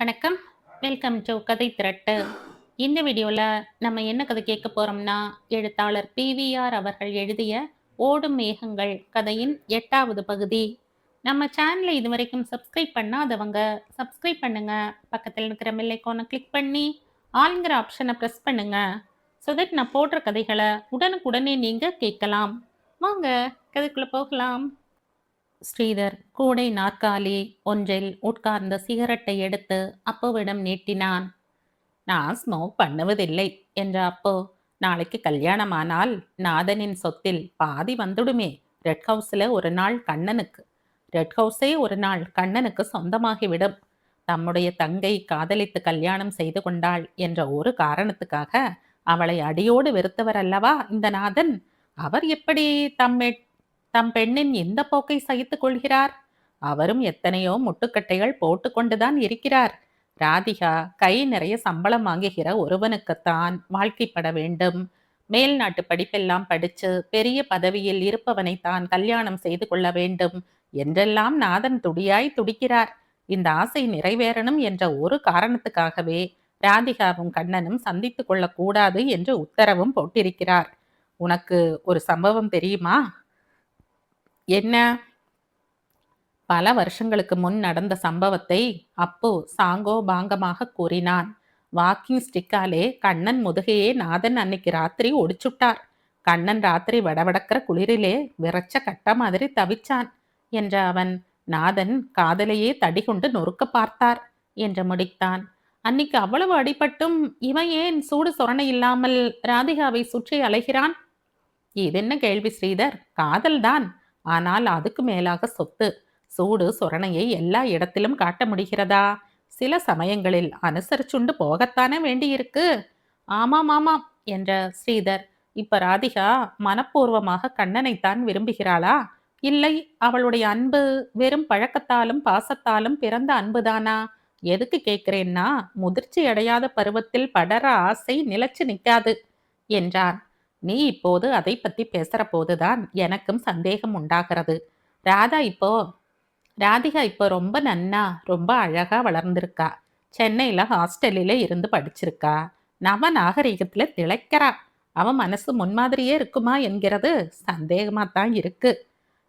வணக்கம். Welcome to கதை திரட்டு. இந்த வீடியோல நம்ம என்ன கதை கேட்க போறோம்னா, எழுத்தாளர் PVR அவர்கள் எழுதிய ஓடும் மேகங்கள் கதையின் 8வது பகுதி. நம்ம சேனலை இதுவரைக்கும் சப்ஸ்கிரைப் பண்ணாதவங்க சப்ஸ்கிரைப் பண்ணுங்க. பக்கத்தில் இருக்கிற பெல் ஐகானை கிளிக் பண்ணி ஆல்ங்கிற ஆப்ஷனை ப்ரெஸ் பண்ணுங்க. ஸோ தட் நான் போடுற கதைகளை உடனுக்குடனே நீங்க கேட்கலாம். வாங்க கதைக்குள்ள போகலாம். ஸ்ரீதர் கூடை நாற்காலி ஒன்றில் உட்கார்ந்த சிகரெட்டை எடுத்து அப்புவிடம் நீட்டினான். நான் ஸ்மோக் பண்ணுவதில்லை என்ற அப்போ, நாளைக்கு கல்யாணமானால் நாதனின் சொத்தில் பாதி வந்துடுமே. ரெட் ஹவுஸில் ஒரு நாள் கண்ணனுக்கு ரெட் ஹவுஸே ஒரு நாள் கண்ணனுக்கு சொந்தமாகிவிடும். தம்முடைய தங்கை காதலித்து கல்யாணம் செய்து கொண்டாள் என்ற ஒரு காரணத்துக்காக அவளை அடியோடு வெறுத்தவர் அல்லவா இந்த நாதன். அவர் எப்படி தம் பெண்ணின் இந்த போக்கை சகித்துக் கொள்கிறார்? அவரும் எத்தனையோ முட்டுக்கட்டைகள் போட்டுக்கொண்டுதான் இருக்கிறார். ராதிகா கை நிறைய சம்பளம் வாங்குகிற ஒருவனுக்குத்தான் வாழ்க்கைப்பட வேண்டும். மேல் நாட்டு படிப்பெல்லாம் படிச்சு பெரிய பதவியில் இருப்பவனை தான் கல்யாணம் செய்து கொள்ள வேண்டும் என்றெல்லாம் நாதன் துடியாய் துடிக்கிறார். இந்த ஆசை நிறைவேறணும் என்ற ஒரு காரணத்துக்காகவே ராதிகாவும் கண்ணனும் சந்தித்துக் கொள்ளக்கூடாது என்று உத்தரவும் போட்டிருக்கிறார். உனக்கு ஒரு சம்பவம் தெரியுமா? என்ன? பல வருஷங்களுக்கு முன் நடந்த சம்பவத்தை அப்பு சாங்கோ பாங்கமாக கூறினான். வாக்கிங் ஸ்டிக்காலே கண்ணன் முதுகையே நாதன் அன்னைக்கு ராத்திரி ஒடிச்சுட்டார். கண்ணன் ராத்திரி வடவடக்கிற குளிரிலே விரைச்ச கட்ட மாதிரி தவிச்சான் என்ற அவன், நாதன் காதலையே தடிகொண்டு நொறுக்க பார்த்தார் என்று முடித்தான். அன்னைக்கு அவ்வளவு அடிபட்டும் இவன் ஏன் சூடு சொரணை இல்லாமல் ராதிகாவை சுற்றி அலைகிறான்? இதென்ன கேள்வி ஸ்ரீதர்? காதல்தான். ஆனால் அதுக்கு மேலாக சொத்து. சூடு சொரணையை எல்லா இடத்திலும் காட்ட முடிகிறதா? சில சமயங்களில் அனுசரிச்சுண்டு போகத்தானே வேண்டியிருக்கு. ஆமாம் ஆமாம் என்ற ஸ்ரீதர். இப்ப ராதிகா மனப்பூர்வமாக கண்ணனைத்தான் விரும்புகிறாளா? இல்லை, அவளுடைய அன்பு வெறும் பழக்கத்தாலும் பாசத்தாலும் பிறந்த அன்புதானா? எதுக்கு கேட்கிறேன்னா, முதிர்ச்சி அடையாத பருவத்தில் படற ஆசை நிலைச்சு நிற்காது என்றான். நீ இப்போது அதை பத்தி பேசுற போதுதான் எனக்கும் சந்தேகம் உண்டாகிறது. ராதிகா இப்போ ரொம்ப நன்னா ரொம்ப அழகா வளர்ந்திருக்கா. சென்னையில ஹாஸ்டலில இருந்து படிச்சிருக்கா. நவ நாகரிகத்துல திளைக்கிறா. அவன் மனசு முன்மாதிரியே இருக்குமா என்கிறது சந்தேகமா தான் இருக்கு.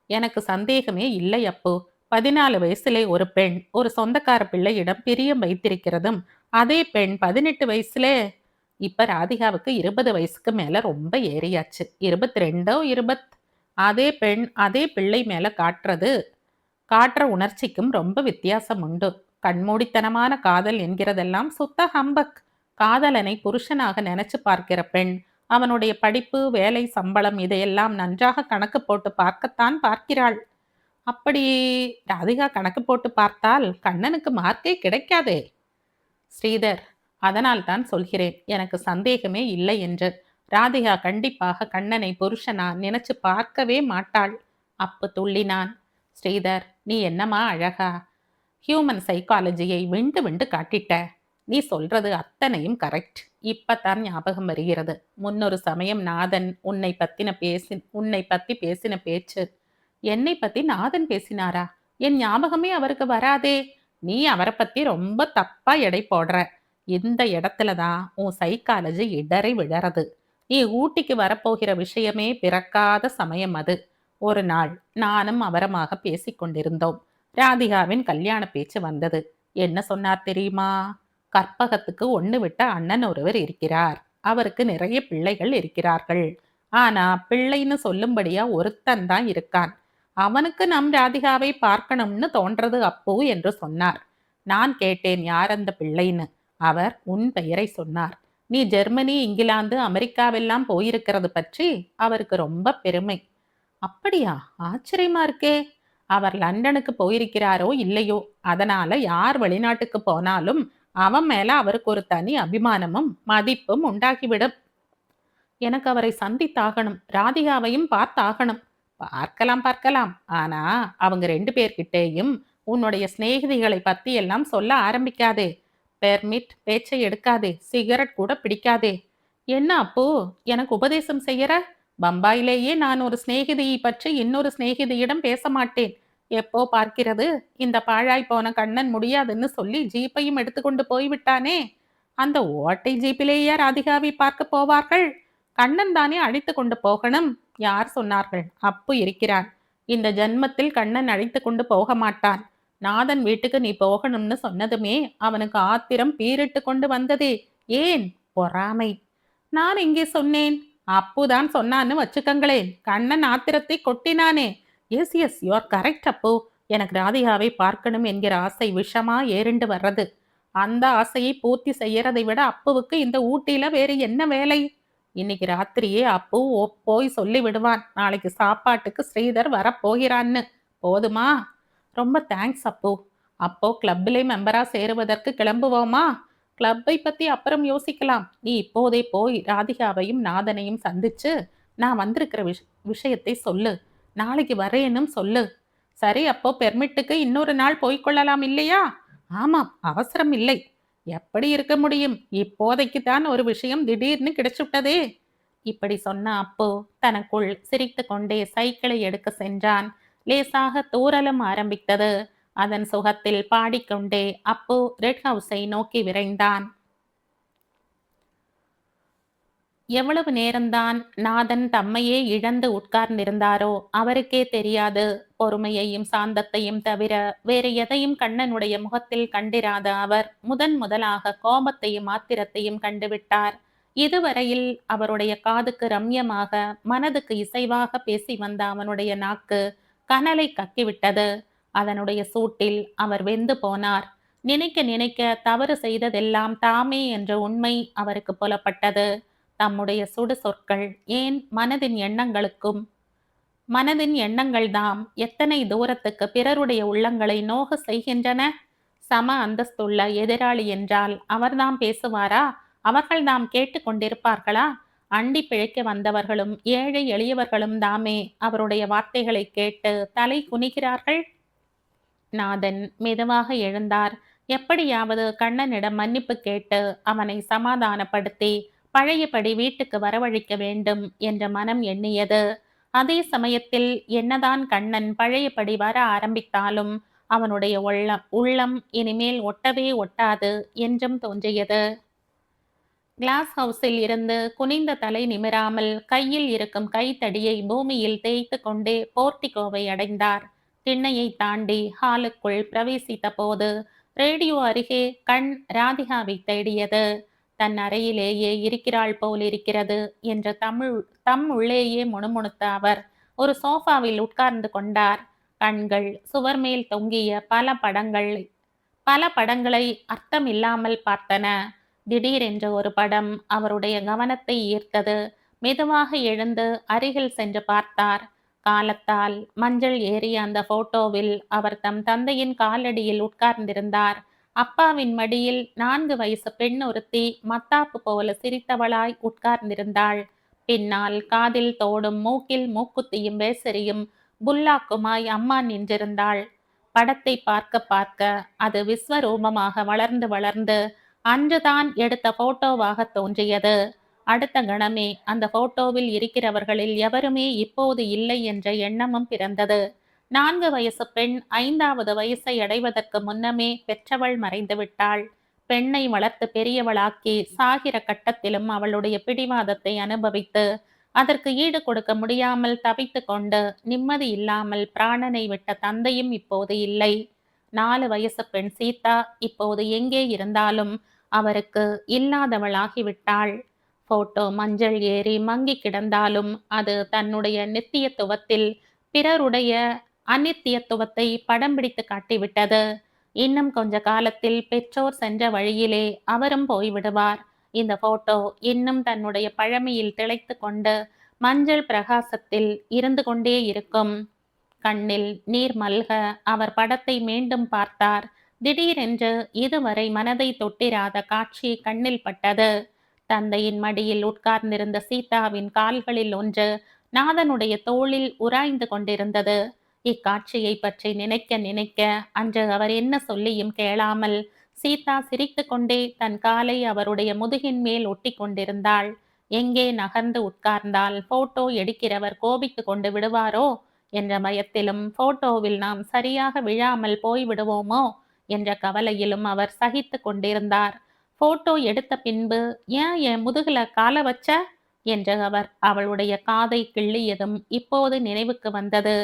எனக்கு சந்தேகமே இல்லை அப்போ. 14 வயசுல ஒரு பெண் ஒரு சொந்தக்கார பிள்ளையிடம் பிரியம் வைத்திருக்கிறதும், அதே பெண் 18 வயசுல, இப்ப ராதிகாவுக்கு 20 வயசுக்கு மேல ரொம்ப ஏறியாச்சு. 22ஓ 20. அதே பெண் அதே பிள்ளை மேல காட்டுற உணர்ச்சிக்கும் ரொம்ப வித்தியாசம் உண்டு. கண்மூடித்தனமான காதல் என்கிறதெல்லாம் சுத்த ஹம்பக். காதலனை புருஷனாக நினைச்சு பார்க்கிற பெண் அவனுடைய படிப்பு வேலை சம்பளம் இதையெல்லாம் நன்றாக கணக்கு போட்டு பார்க்கத்தான் பார்க்கிறாள். அப்படி ராதிகா கணக்கு போட்டு பார்த்தால் கண்ணனுக்கு மார்க்கே கிடைக்காதே. ஸ்ரீதர், அதனால் தான் சொல்கிறேன், எனக்கு சந்தேகமே இல்லை என்று. ராதிகா கண்டிப்பாக கண்ணனை புருஷனா நினைச்சு பார்க்கவே மாட்டாள். அப்பு துள்ளினான். ஸ்ரீதர், நீ என்னமா அழகா ஹியூமன் சைக்காலஜியை விண்டு விண்டு காட்டிட்ட. நீ சொல்றது அத்தனையும் கரெக்ட். இப்பத்தான் ஞாபகம் வருகிறது. முன்னொரு சமயம் நாதன் உன்னை பத்தி பேசின பேச்சு. என்னை பத்தி நாதன் பேசினாரா? என் ஞாபகமே அவருக்கு வராதே. நீ அவரை பத்தி ரொம்ப தப்பா எடை போடுற. இந்த இடத்துல தான் உன் சைக்காலஜி இடறி விழறது. நீ ஊட்டிக்கு வரப்போகிற விஷயமே பிறக்காத சமயம் அது. ஒரு நாள் நானும் அவரமாக பேசிக்கொண்டிருந்தோம். ராதிகாவின் கல்யாண பேச்சு வந்தது. என்ன சொன்னார் தெரியுமா? கற்பகத்துக்கு ஒண்ணு விட்ட அண்ணன் ஒருவர் இருக்கிறார். அவருக்கு நிறைய பிள்ளைகள் இருக்கிறார்கள். ஆனா பிள்ளைன்னு சொல்லும்படியா ஒருத்தன் தான் இருக்கான். அவனுக்கு நம் ராதிகாவை பார்க்கணும்னு தோன்றது அப்பு என்று சொன்னார். நான் கேட்டேன், யார் அந்த பிள்ளைன்னு. அவர் உன் பெயரை சொன்னார். நீ ஜெர்மனி இங்கிலாந்து அமெரிக்காவெல்லாம் போயிருக்கிறது பற்றி அவருக்கு ரொம்ப பெருமை. அப்படியா? ஆச்சரியமா இருக்கே. அவர் லண்டனுக்கு போயிருக்கிறாரோ இல்லையோ, அதனால யார் வெளிநாட்டுக்கு போனாலும் அவன் மேல அவருக்கு ஒரு தனி அபிமானமும் மதிப்பும் உண்டாகிவிடும். எனக்கு அவரை சந்தித்தாகணும். ராதிகாவையும் பார்த்தாகணும். பார்க்கலாம். ஆனா அவங்க 2 பேர்கிட்டேயும் உன்னுடைய சிநேகிதிகளை பத்தி எல்லாம் சொல்ல ஆரம்பிக்காதே. பெர்மிட் பேச்சை எடுக்காதே. சிகரெட் கூட பிடிக்காதே. என்ன அப்போ எனக்கு உபதேசம் செய்யற? பம்பாயிலேயே நான் ஒரு சிநேகிதியை பற்றி இன்னொரு சிநேகிதியிடம் பேச மாட்டேன். எப்போ பார்க்கிறது, இந்த பாழாய் போன கண்ணன் முடியாதுன்னு சொல்லி ஜீப்பையும் எடுத்துக்கொண்டு போய்விட்டானே. அந்த ஓட்டை ஜீப்பிலேயே ராதிகாவை பார்க்க போவார்கள்? கண்ணன் தானே அழைத்து கொண்டு போகணும். யார் சொன்னார்கள்? அப்பு இருக்கிறான். இந்த ஜன்மத்தில் கண்ணன் அழைத்து கொண்டு போக மாட்டான். நாதன் வீட்டுக்கு நீ போகணும்னு சொன்னதுமே அவனுக்கு ஆத்திரம் பீரிட்டு கொண்டு வந்ததே. ஏன்? பொறாமை. நான் எங்கே சொன்னேன்? அப்புதான் சொன்னான்னு வச்சுக்கங்களேன். கண்ணன் ஆத்திரத்தை கொட்டினானே. Yes yes, you are correct Appu. எனக்கு ராதிகாவை பார்க்கணும் என்கிற ஆசை விஷமா ஏறிண்டு வர்றது. அந்த ஆசையை பூர்த்தி செய்யறதை விட அப்புவுக்கு இந்த ஊட்டியில வேறு என்ன வேலை? இன்னைக்கு ராத்திரியே அப்பு போய் சொல்லி விடுவான், நாளைக்கு சாப்பாட்டுக்கு ஸ்ரீதர் வரப்போகிறான்னு. போதுமா? ரொம்ப தேங்க்ஸ் அப்பு. அப்போ கிளப்பிலே மெம்பரா சேருவதற்கு கிளம்புவோமா? கிளப்பை பத்தி அப்புறம் யோசிக்கலாம். நீ இப்போதே போய் ராதிகாவையும் நாதனையும் சந்திச்சு நான் வந்திருக்கிற விஷயத்தை சொல்லு. நாளைக்கு வரேனும் சொல்லு. சரி, அப்போ பெர்மிட்டுக்கு இன்னொரு நாள் போய்கொள்ளலாம் இல்லையா? ஆமாம், அவசரம் இல்லை. எப்படி இருக்க முடியும்? இப்போதைக்கு தான் ஒரு விஷயம் திடீர்னு கிடைச்சுட்டதே. இப்படி சொன்ன அப்போ தனக்குள் சிரித்து கொண்டே சைக்கிளை எடுக்க சென்றான். லேசாக தூறலும் ஆரம்பித்தது. அதன் சுகத்தில் பாடிக்கொண்டே அப்போ ரெட் ஹவுஸை நோக்கி விரைந்தான். எவ்வளவு நேரம்தான் நாதன் தம்மையே இழந்து உட்கார்ந்திருந்தாரோ அவருக்கே தெரியாது. பொறுமையையும் சாந்தத்தையும் தவிர வேறு எதையும் கண்ணனுடைய முகத்தில் கண்டிராத அவர் முதலாக கோபத்தையும் ஆத்திரத்தையும் கண்டுவிட்டார். இதுவரையில் அவருடைய காதுக்கு ரம்யமாக மனதுக்கு இசைவாக பேசி வந்த அவனுடைய நாக்கு கனலை கக்கிவிட்டது. அதனுடைய சூட்டில் அவர் வெந்து போனார். நினைக்க நினைக்க தவறு செய்ததெல்லாம் தாமே என்ற உண்மை அவருக்கு புலப்பட்டது. தம்முடைய சுடு சொற்கள் ஏன் மனதின் எண்ணங்கள்தாம் எத்தனை தூரத்துக்கு பிறருடைய உள்ளங்களை நோக செய்கின்றன. சம அந்தஸ்துள்ள எதிராளி என்றால் அவர்தாம் பேசுவாரா? அவர்கள்தாம் கேட்டு கொண்டிருப்பார்களா? அண்டி பிழைக்க வந்தவர்களும் ஏழை எளியவர்களும் தாமே அவருடைய வார்த்தைகளை கேட்டு தலை குனிகிறார்கள். நாதன் மெதுவாக எழுந்தார். எப்படியாவது கண்ணனிடம் மன்னிப்பு கேட்டு அவனை சமாதானப்படுத்தி பழையபடி வீட்டுக்கு வரவழைக்க வேண்டும் என்ற மனம் எண்ணியது. அதே சமயத்தில் என்னதான் கண்ணன் பழையபடி வர ஆரம்பித்தாலும் அவனுடைய உள்ளம் இனிமேல் ஒட்டவே ஒட்டாது என்றும் தோன்றியது. கிளாஸ் ஹவுஸில் இருந்து குனிந்த தலை நிமிராமல் கையில் இருக்கும் கைத்தடியை பூமியில் தேய்த்து கொண்டே போர்ட்டிகோவை அடைந்தார். திண்ணையை தாண்டி ஹாலுக்குள் பிரவேசித்த போது ரேடியோ அருகே கண் ராதிகாவை தேடியது. தன் அறையிலேயே இருக்கிறாள் போல் இருக்கிறது என்ற தம் உள்ளேயே முணுமுணுத்த அவர் ஒரு சோஃபாவில் உட்கார்ந்து கொண்டார். கண்கள் சுவர் மேல் தொங்கிய பல படங்களை அர்த்தம் இல்லாமல் பார்த்தன. திடீரென்ற ஒரு படம் அவருடைய கவனத்தை ஈர்த்தது. மெதுவாக எழுந்து அருகில் சென்று பார்த்தார். காலத்தால் மஞ்சள் ஏறிய அந்த போட்டோவில் அவர் தம் தந்தையின் காலடியில் உட்கார்ந்திருந்தார். அப்பாவின் மடியில் 4 வயசு பெண் ஒருத்தி மத்தாப்பு போல சிரித்தவளாய் உட்கார்ந்திருந்தாள். பின்னால் காதில் தோடும் மூக்கில் மூக்குத்தியும் வேசரியும் புல்லாக்குமாய் அம்மா நின்றிருந்தாள். படத்தை பார்க்க பார்க்க அது விஸ்வரூபமாக வளர்ந்து அன்றுதான் எடுத்த போட்டோவாக தோன்றியது. அடுத்த கணமே அந்த போட்டோவில் இருக்கிறவர்களில் எவருமே இப்போது இல்லை என்ற எண்ணமும் பிறந்தது. 4 வயசு பெண் 5வது வயசை அடைவதற்கு முன்னமே பெற்றவள் மறைந்து விட்டாள். பெண்ணை வளர்த்து பெரியவளாக்கி சாகிற கட்டத்திலும் அவளுடைய பிடிவாதத்தை அனுபவித்து அதற்கு ஈடு கொடுக்க முடியாமல் தவித்து கொண்டு நிம்மதி இல்லாமல் பிராணனை விட்ட தந்தையும் இப்போது இல்லை. 4 வயசு பெண் சீதா இப்போது எங்கே இருந்தாலும் அவருக்கு இல்லாதவளாகிவிட்டாள். போட்டோ மஞ்சள் ஏறி மங்கி கிடந்தாலும் அது தன்னுடைய நித்தியத்துவத்தில் பிறருடைய அநித்தியத்துவத்தை படம் பிடித்து காட்டிவிட்டது. இன்னும் கொஞ்ச காலத்தில் பெற்றோர் சென்ற வழியிலே அவரும் போய்விடுவார். இந்த போட்டோ இன்னும் தன்னுடைய பழமையில் திளைத்து கொண்டு மஞ்சள் பிரகாசத்தில் இருந்து கொண்டே இருக்கும். கண்ணில் நீர் மல்க அவர் படத்தை மீண்டும் பார்த்தார். திடீரென்று இதுவரை மனதை தொட்டிராத காட்சி கண்ணில் பட்டது. தந்தையின் மடியில் உட்கார்ந்திருந்த சீதாவின் கால்களில் ஒன்று நாதனுடைய தோளில் உராய்ந்து கொண்டிருந்தது. இக்காட்சியை பற்றி நினைக்க நினைக்க அன்று அவர் என்ன சொல்லியும் கேளாமல் சீதா சிரித்து கொண்டே தன் காலை அவருடைய முதுகின் மேல் ஒட்டி கொண்டிருந்தாள். எங்கே நகர்ந்து உட்கார்ந்தால் போட்டோ எடுக்கிறவர் கோபித்து கொண்டு விடுவாரோ என்ற பயத்திலும் போட்டோவில் நாம் சரியாக விழாமல் போய்விடுவோமோ என்ற கவலையிலும் அவர் சகித்து கொண்டிருந்தார். போட்டோ எடுத்த பின்பு ஏன் என் முதுகுல கால வச்ச என்று அவர் அவளுடைய காதை கிள்ளியதும் இப்போது நினைவுக்கு வந்தது.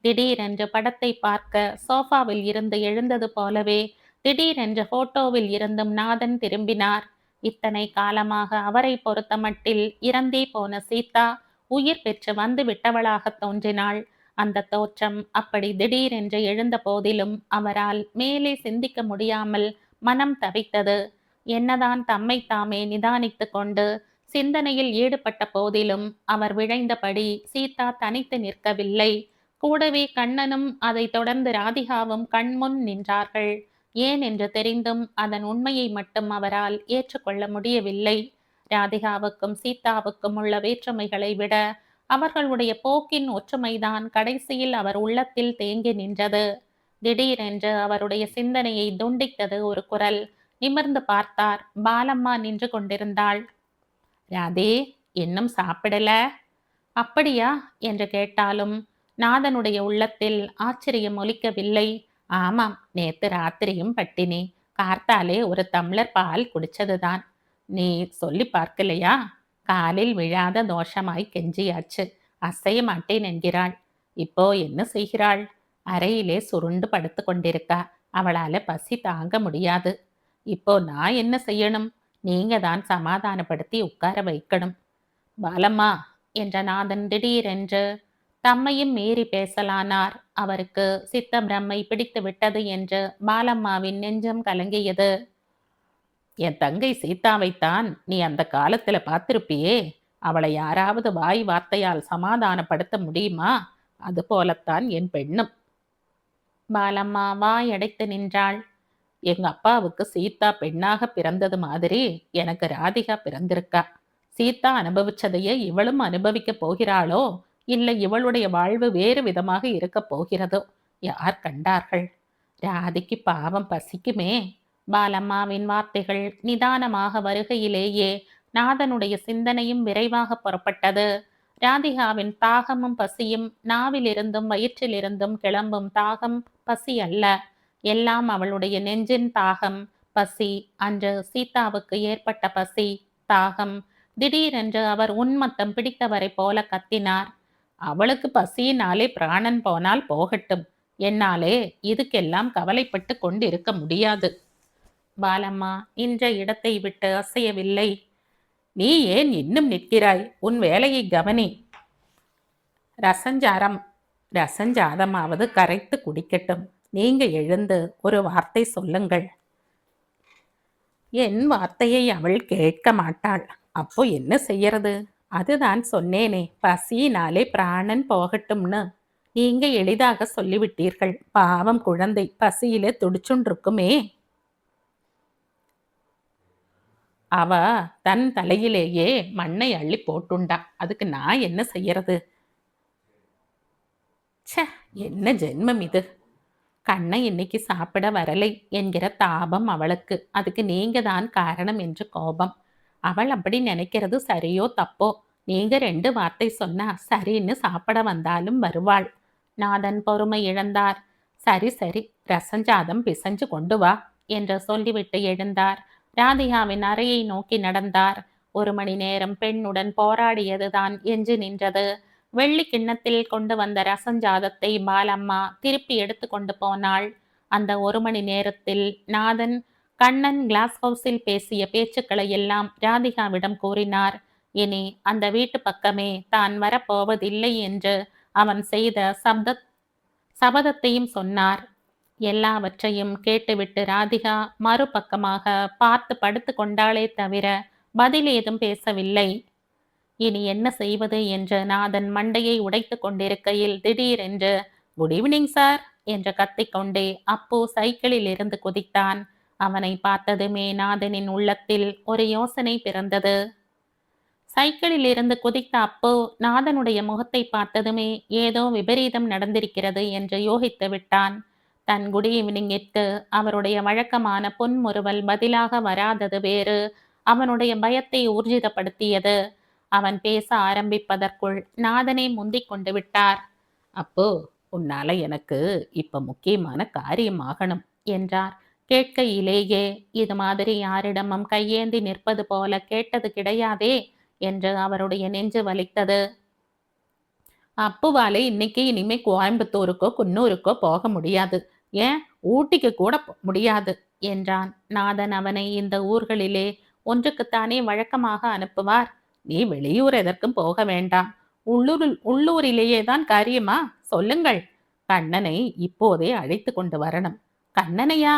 திடீரென்று படத்தை பார்க்க சோஃபாவில் இருந்து எழுந்தது போலவே திடீரென்று போட்டோவில் இருந்தும் நாதன் திரும்பினார். இத்தனை காலமாக அவரை பொறுத்த மட்டில் இறந்தே போன சீதா உயிர் பெற்று வந்து விட்டவளாக தோன்றினாள். அந்த தோற்றம் அப்படி திடீரென்று எழுந்த போதிலும் அவரால் மேலே சிந்திக்க முடியாமல் மனம் தவித்தது. என்னதான் தம்மை தாமே நிதானித்து கொண்டு சிந்தனையில் ஈடுபட்ட போதிலும் அவர் விழைந்தபடி சீதா தனித்து நிற்கவில்லை. கூடவே கண்ணனும் அதை தொடர்ந்து ராதிகாவும் கண்முன் நின்றார்கள். ஏன் என்று தெரிந்தும் அதன் உண்மையை மட்டும் அவரால் ஏற்றுக்கொள்ள முடியவில்லை. ராதிகாவுக்கும் சீதாவுக்கும் உள்ள வேற்றுமைகளை விட அவர்களுடைய போக்கின் ஒற்றுமைதான் கடைசியில் அவர் உள்ளத்தில் தேங்கி நின்றது. திடீரென்று அவருடைய சிந்தனையை துண்டித்தது ஒரு குரல். நிமிர்ந்து பார்த்தார். பாலம்மா நின்று கொண்டிருந்தாள். ராதே, இன்னும் சாப்பிடல? அப்படியா என்று கேட்டாலும் நாதனுடைய உள்ளத்தில் ஆச்சரியம் ஒலிக்கவில்லை. ஆமாம், நேத்து ராத்திரியும் பட்டினி. கார்த்தாலே ஒரு டம்ளர் பால் குடிச்சதுதான். நீ சொல்லி பார்க்கலையா? காலில் விழாத தோஷமாய் கெஞ்சியாச்சு. அசைய மாட்டேன் என்கிறாள். இப்போ என்ன செய்கிறாள்? அறையிலே சுருண்டு படுத்து கொண்டிருக்கா. அவளால பசி தாங்க முடியாது. இப்போ நான் என்ன செய்யணும்? நீங்க தான் சமாதானப்படுத்தி உட்கார வைக்கணும். பாலம்மா என்ற நாதன் திடீரென்று தம்மையும் மீறி பேசலானார். அவருக்கு சித்த பிரம்மை பிடித்து விட்டது என்று பாலம்மாவின் நெஞ்சம் கலங்கியது. என் தங்கை சீதாவைத்தான் நீ அந்த காலத்துல பார்த்திருப்பியே. அவளை யாராவது வாய் வார்த்தையால் சமாதானப்படுத்த முடியுமா? அது போலத்தான் என் பெண்ணும். பாலம்மா வாயடைத்து நின்றாள். எங்க அப்பாவுக்கு சீதா பெண்ணாக பிறந்தது மாதிரி எனக்கு ராதிகா பிறந்திருக்கா. சீதா அனுபவிச்சதையே இவளும் அனுபவிக்க போகிறாளோ, இல்லை இவளுடைய வாழ்வு வேறு விதமாக இருக்க போகிறதோ யார் கண்டார்கள்? ராதிக்கு பாவம் பசிக்குமே. பாலம்மாவின் வார்த்தைகள் நிதானமாக வருகையிலேயே நாதனுடைய சிந்தனையும் விரைவாக புறப்பட்டது. ராதிகாவின் தாகமும் பசியும் நாவிலிருந்தும் வயிற்றிலிருந்தும் கிளம்பும் தாகம் பசி அல்ல. எல்லாம் அவளுடைய நெஞ்சின் தாகம் பசி. அன்று சீதாவுக்கு ஏற்பட்ட பசி தாகம். திடீரென்று அவர் உன்மத்தம் பிடித்தவரை போல கத்தினார். அவளுக்கு பசியினாலே பிராணன் போனால் போகட்டும். என்னாலே இதுக்கெல்லாம் கவலைப்பட்டு கொண்டிருக்க முடியாது. பாலம்மா நின்ற இடத்தை விட்டு அசையவில்லை. நீ ஏன் இன்னும் நிற்கிறாய்? உன் வேலையை கவனி. ரசஞ்சாதமாவது கரைத்து குடிக்கட்டும். நீங்க எழுந்து ஒரு வார்த்தை சொல்லுங்கள். என் வார்த்தையை அவள் கேட்க மாட்டாள். அப்போ என்ன செய்யறது? அதுதான் சொன்னேனே, பசியினாலே பிராணன் போகட்டும்னு. நீங்க எளிதாக சொல்லிவிட்டீர்கள். பாவம் குழந்தை பசியிலே துடிச்சுண்டிருக்குமே. அவ தன் தலையிலேயே மண்ணை அள்ளி போட்டுண்டா. அதுக்கு நான் என்ன செய்யறது? ச்சே, என்ன ஜென்மம் இது! கண்ணை இன்னைக்கு சாப்பிட வரலை என்கிற தாபம் அவளுக்கு. அதுக்கு நீங்க தான் காரணம் என்று கோபம். அவள் அப்படி நினைக்கிறது சரியோ தப்போ, நீங்க 2 வார்த்தை சொன்னா சரின்னு சாப்பிட வந்தாலும் வருவாள். நாதன் பொறுமை இழந்தார். சரி சரி, ரசஞ்சாதம் பிசைஞ்சு கொண்டு வா என்று சொல்லிவிட்டு எழுந்தார். ராதிகாவின் அறையை நோக்கி நடந்தார். 1 மணி நேரம் பெண்ணுடன் போராடியதுதான் எஞ்சி நின்றது. வெள்ளி கிண்ணத்தில் கொண்டு வந்த ரசஞ்சாதத்தை பாலம்மா திருப்பி எடுத்து கொண்டு போனாள். அந்த 1 மணி நேரத்தில் நாதன் கண்ணன் கிளாஸ் ஹவுஸில் பேசிய பேச்சுக்களை எல்லாம் ராதிகாவிடம் கூறினார். இனி அந்த வீட்டு பக்கமே தான் வரப்போவதில்லை என்று அவன் செய்த சபதத்தையும் சொன்னார். எல்லாவற்றையும் கேட்டுவிட்டு ராதிகா மறுபக்கமாக பார்த்து படுத்து கொண்டாளே தவிர பதில் ஏதும் பேசவில்லை. இனி என்ன செய்வது என்று நாதன் மண்டையை உடைத்து கொண்டிருக்கையில் திடீரென்று குட் ஈவினிங் சார் என்று கத்திக்கொண்டே அப்பு சைக்கிளில் இருந்து குதித்தான். அவனை பார்த்ததுமே நாதனின் உள்ளத்தில் ஒரு யோசனை பிறந்தது. சைக்கிளில் இருந்து குதித்த அப்பு நாதனுடைய முகத்தை பார்த்ததுமே ஏதோ விபரீதம் நடந்திருக்கிறது என்று யோகித்து விட்டான். தன் குட் ஈவினிங்கிற்கு அவருடைய வழக்கமான புன்முறுவல் பதிலாக வராதது வேறு அவனுடைய பயத்தை ஊர்ஜிதப்படுத்தியது. அவன் பேச ஆரம்பிப்பதற்குள் நாதனை முந்திக் கொண்டு விட்டார். அப்போ உன்னால எனக்கு இப்ப முக்கியமான காரியம் ஆகணும் என்றார். கேட்கையிலேயே இது மாதிரி யாரிடமும் கையேந்தி நிற்பது போல கேட்டது கிடையாதே என்று அவருடைய நெஞ்சு வலித்தது. அப்புவாலே இன்னைக்கு இனிமே கோயம்புத்தூருக்கோ குன்னூருக்கோ போக முடியாது. ஏன் ஊட்டிக்கு கூட முடியாது என்றான். நாதன் அவனை இந்த ஊர்களிலே ஒன்றுக்குத்தானே வழக்கமாக அனுப்புவார். நீ வெளியூர் எதற்கும் போக வேண்டாம். உள்ளூரிலேயே தான் காரியமா? சொல்லுங்கள். கண்ணனை இப்போதே அழைத்து கொண்டு வரணும். கண்ணனையா?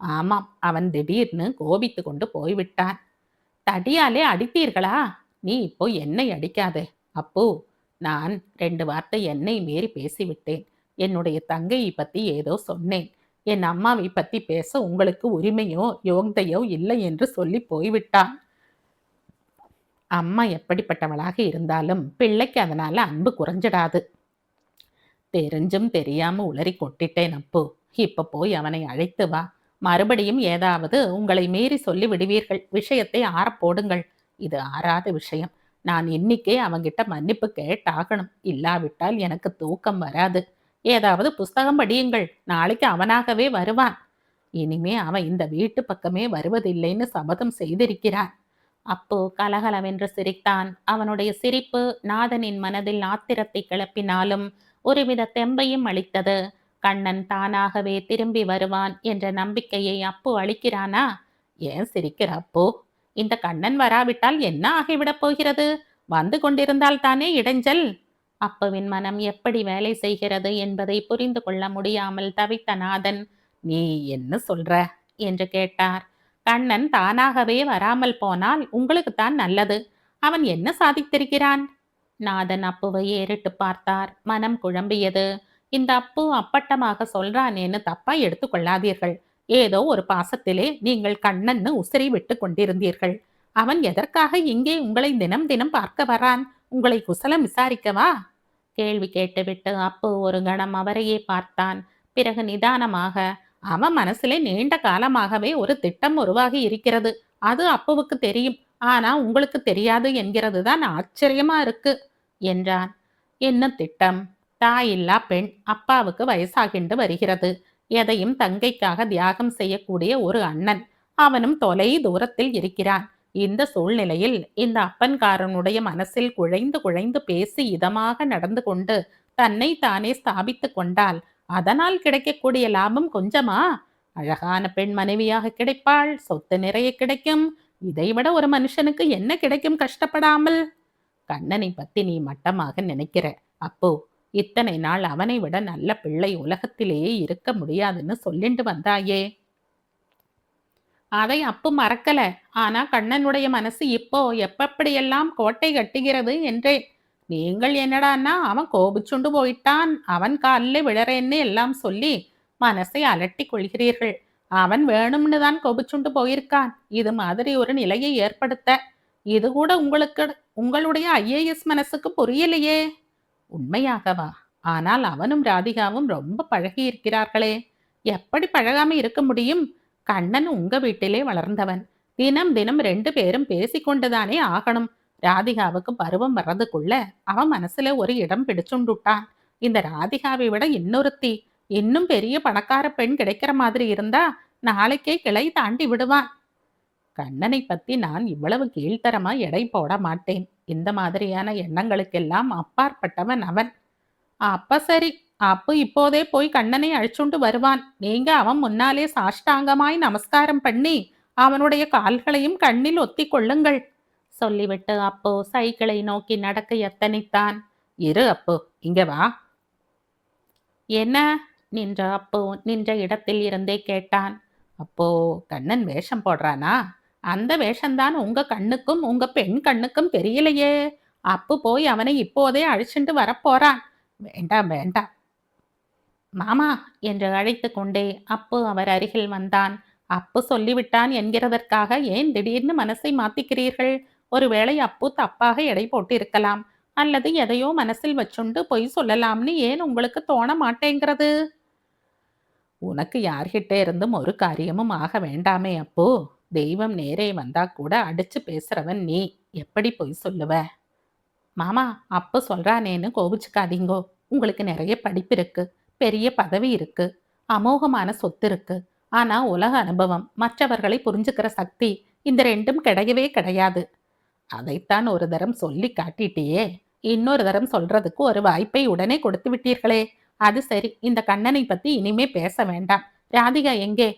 ஆமாம், அவன் திடீர்னு கோபித்து கொண்டு போய்விட்டான். தடியாலே அடித்தீர்களா? நீ இப்போ என்னை அடிக்காதே. அப்போ நான் 2 வார்த்தை என்னை மீறி பேசிவிட்டேன். என்னுடைய தங்கையை பத்தி ஏதோ சொன்னேன். என் அம்மாவை பத்தி பேச உங்களுக்கு உரிமையோ யோக்தையோ இல்லை என்று சொல்லி போய்விட்டான். அம்மா எப்படிப்பட்டவளாக இருந்தாலும் பிள்ளைக்கு அதனால அன்பு குறைஞ்சிடாது. தெரிஞ்சும் தெரியாம உளறி கொட்டிட்டேன் அப்போ. இப்ப போய் அவனை அழைத்து வா. மறுபடியும் ஏதாவது உங்களை மீறி சொல்லி விடுவீர்கள். விஷயத்தை ஆறப்போடுங்கள். இது ஆறாத விஷயம். நான் இன்னிக்கே அவங்கிட்ட மன்னிப்பு கேட்டாகணும். இல்லாவிட்டால் எனக்கு தூக்கம் வராது. ஏதாவது புஸ்தகம் படியுங்கள். நாளைக்கு அவனாகவே வருவான். இனிமே அவன் இந்த வீட்டு பக்கமே வருவதில்லைன்னு சபதம் செய்திருக்கிறான். அப்போ கலகலவென்று சிரித்தான். அவனுடைய சிரிப்பு நாதனின் மனதில் ஆத்திரத்தை கிளப்பினாலும் ஒருவித தெம்பையும் அளித்தது. கண்ணன் தானாகவே திரும்பி வருவான் என்ற நம்பிக்கையை அப்பு அளிக்கிறானா? ஏன் சிரிக்கிற அப்போ? இந்த கண்ணன் வராவிட்டால் என்ன ஆகிவிடப் போகிறது? வந்து கொண்டிருந்தால் தானே இடைஞ்சல். அப்புவின் மனம் எப்படி வேலை செய்கிறது என்பதை புரிந்து கொள்ள முடியாமல் தவித்த நாதன், நீ என்ன சொல்ற என்று கேட்டார். கண்ணன் தானாகவே வராமல் போனால் உங்களுக்குத்தான் நல்லது. அவன் என்ன சாதித்திருக்கிறான்? நாதன் அப்புவை ஏறிட்டு பார்த்தார். மனம் குழம்பியது. இந்த அப்பு அப்பட்டமாக சொல்றானேன்னு தப்பா எடுத்து கொள்ளாதீர்கள். ஏதோ ஒரு பாசத்திலே நீங்கள் கண்ணன்னு உசிரை விட்டு கொண்டிருந்தீர்கள். அவன் எதற்காக இங்கே உங்களை தினம் தினம் பார்க்க வரான்? உங்களை குசலம் விசாரிக்கவா? கேள்வி கேட்டுவிட்டு அப்பு ஒரு கணம் அவரையே பார்த்தான். பிறகு நிதானமாக, அவன் மனசிலே நீண்ட காலமாகவே ஒரு திட்டம் உருவாகி இருக்கிறது. அது அப்புவுக்கு தெரியும். ஆனா உங்களுக்கு தெரியாது என்கிறது தான் ஆச்சரியமா இருக்கு என்றான். என்ன திட்டம்? தாயில்லா பெண், அப்பாவுக்கு வயசாகிண்டு வருகிறது. எதையும் தங்கைக்காக தியாகம் செய்யக்கூடிய ஒரு அண்ணன். அவனும் தொலை தூரத்தில் இருக்கிறான். இந்த சூழ்நிலையில் இந்த அப்பன்காரனுடைய மனசில் குழைந்து குழைந்து பேசி இதமாக நடந்து கொண்டு தன்னை தானே ஸ்தாபித்து கொண்டால் அதனால் கிடைக்கக்கூடிய லாபம் கொஞ்சமா? அழகான பெண் மனைவியாக கிடைப்பாள். சொத்து நிறைய கிடைக்கும். இதைவிட ஒரு மனுஷனுக்கு என்ன கிடைக்கும் கஷ்டப்படாமல்? கண்ணனை பத்தி நீ மட்டமாக நினைக்கிற. அப்போ இத்தனை நாள் அவனை விட நல்ல பிள்ளை உலகத்திலேயே இருக்க முடியாதுன்னு சொல்லிண்டு வந்தாயே. அதை அப்பு மறக்கல. ஆனா கண்ணனுடைய மனசு இப்போ எப்படியெல்லாம் கோட்டை கட்டுகிறது என்றேன். நீங்கள் என்னடான்னா அவன் கோபிச்சுண்டு போயிட்டான், அவன் காலில் விழறேன்னு எல்லாம் சொல்லி மனசை அலட்டி கொள்கிறீர்கள். அவன் வேணும்னு தான் கோபிச்சுண்டு போயிருக்கான். இது மாதிரி ஒரு நிலையை ஏற்படுத்த. இது கூட உங்களுடைய ஐஏஎஸ் மனசுக்கு புரியலையே. உண்மையாகவா? ஆனால் அவனும் ராதிகாவும் ரொம்ப பழகி இருக்கிறார்களே. எப்படி பழகாம இருக்க முடியும்? கண்ணன் உங்க வீட்டிலே வளர்ந்தவன். தினம் தினம் 2 பேரும் பேசிக்கொண்டுதானே ஆகணும். ராதிகாவுக்கு பருவம் வர்றதுக்குள்ள அவன் மனசுல ஒரு இடம் பிடிச்சுண்டுட்டான். இந்த ராதிகாவை விட இன்னொருத்தி, இன்னும் பெரிய பணக்கார பெண் கிடைக்கிற மாதிரி இருந்தா நாளைக்கே கிளை தாண்டி விடுவான். கண்ணனை பத்தி நான் இவ்வளவு கீழ்த்தரமா எடை போட மாட்டேன். இந்த மாதிரியான எண்ணங்களுக்கெல்லாம் அப்பாற்பட்டவன் அவன். அப்ப சரி, அப்போ இப்போதே போய் கண்ணனை அழைச்சுண்டு வருவான். நீங்க அவன் முன்னாலே சாஷ்டாங்கமாய் நமஸ்காரம் பண்ணி அவனுடைய கால்களையும் கண்ணில் ஒத்தி கொள்ளுங்கள் சொல்லிவிட்டு அப்போ சைக்கிளை நோக்கி நடக்க எத்தனித்தான். இரு அப்போ, இங்க வா. என்ன? நின்ற அப்போ நின்ற இடத்தில் இருந்தே கேட்டான். அப்போ கண்ணன் வேஷம் போடுறானா? அந்த வேஷம்தான் உங்க கண்ணுக்கும் உங்க பெண் கண்ணுக்கும் தெரியலையே. அப்பு போய் அவனை இப்போதே அழைச்சிட்டு வரப்போறான். வேண்டாம் வேண்டாம் மாமா என்று அழைத்து கொண்டே அப்பு அவர் அருகில் வந்தான். அப்பு சொல்லிவிட்டான் என்கிறதற்காக ஏன் திடீர்னு மனசை மாத்திக்கிறீர்கள்? ஒருவேளை அப்பு தப்பாக எடை போட்டிருக்கலாம். அல்லது எதையோ மனசில் வச்சுண்டு பொய் சொல்லலாம்னு ஏன் உங்களுக்கு தோண மாட்டேங்கிறது? உனக்கு யார்கிட்ட இருந்தும் ஒரு காரியமும் ஆக வேண்டாமே அப்போ. தெய்வம் நேரே வந்தா கூட அடிச்சு பேசுறவன் நீ எப்படி பொய் சொல்லுவ? மாமா, அப்பு சொல்றானேன்னு கோபிச்சுக்காதீங்கோ. உங்களுக்கு நிறைய படிப்பு இருக்கு, பெரிய பதவி இருக்கு, அமோகமான சொத்து இருக்கு. ஆனா உலக அனுபவம், மற்றவர்களை புரிஞ்சுக்கிற சக்தி இந்த ரெண்டும் கிடையவே கிடையாது. அதைத்தான் ஒரு தரம் சொல்லி காட்டிட்டியே, இன்னொரு தரம் சொல்றதுக்கு ஒரு வாய்ப்பை உடனே கொடுத்து விட்டீர்களே. அது சரி, இந்த கண்ணனை பத்தி இனிமே பேச வேண்டாம். ராதிகா எங்கே?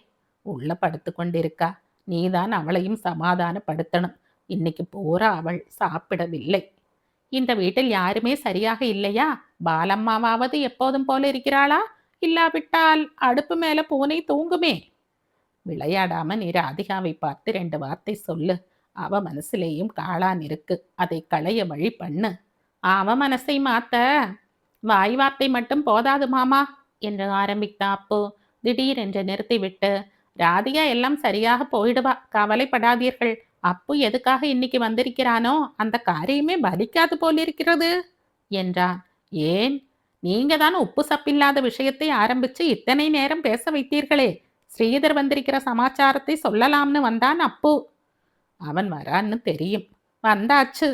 உள்ள படுத்து கொண்டிருக்கா. நீதான் அவளையும் சமாதானப்படுத்தணும். இன்னைக்கு பூரா அவள் சாப்பிடவில்லை. இந்த வீட்டில் யாருமே சரியாக இல்லையா? பாலம்மாவாவது எப்போதும் போல இருக்கிறாளா? இல்லாவிட்டால் அடுப்பு மேல பூனை தூங்குமே. விளையாடாம நீ ராதிகாவை பார்த்து 2 வார்த்தை சொல்லு. அவ மனசுலேயும் காளான் இருக்கு, அதை களைய வழி பண்ணு. அவ மனசை மாத்த வாய் வார்த்தை மட்டும் போதாது மாமா என்று ஆரம்பித்த அப்போ திடீரென்று நிறுத்திவிட்டு, ராதிகா எல்லாம் சரியாக போயிடுவா, கவலைப்படாதீர்கள். அப்பு எதுக்காக இன்னைக்கு வந்திருக்கிறானோ அந்த காரியமே பலிக்காது போலிருக்கிறது என்றான். ஏன்? நீங்க தான் உப்பு சப்பில்லாத விஷயத்தை ஆரம்பிச்சு இத்தனை நேரம் பேச வைத்தீர்களே. ஸ்ரீதர் வந்திருக்கிற சமாச்சாரத்தை சொல்லலாம்னு வந்தான் அப்பு. அவன் வரான்னு தெரியும். வந்தாச்சு.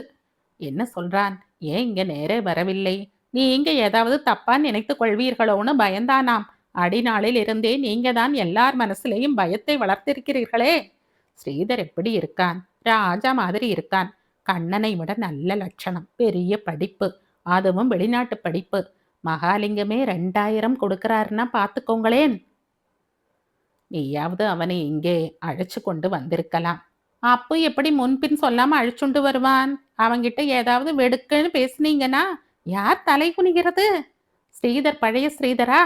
என்ன சொல்றான்? ஏன் இங்க நேரே வரவில்லை? நீங்க ஏதாவது தப்பா நினைத்துக் கொள்வீர்களோன்னு பயந்தானாம். அடிநாளில் இருந்தே நீங்க தான் எல்லார் மனசுலையும் பயத்தை வளர்த்திருக்கிறீர்களே. ஸ்ரீதர் எப்படி இருக்கான்? ராஜா மாதிரி இருக்கான். கண்ணனை விட நல்ல லட்சணம், பெரிய படிப்பு, அதுவும் வெளிநாட்டு படிப்பு. மகாலிங்கமே 2000 கொடுக்கிறாருன்னா பார்த்துக்கோங்களேன். நீயாவது அவனை இங்கே அழைச்சு கொண்டு வந்திருக்கலாம். அப்பு எப்படி முன்பின் சொல்லாம அழைச்சுண்டு வருவான்? அவங்கிட்ட ஏதாவது வெடுக்குன்னு பேசுனீங்கன்னா யார் தலை குனிகிறது? ஸ்ரீதர் பழைய ஸ்ரீதரா?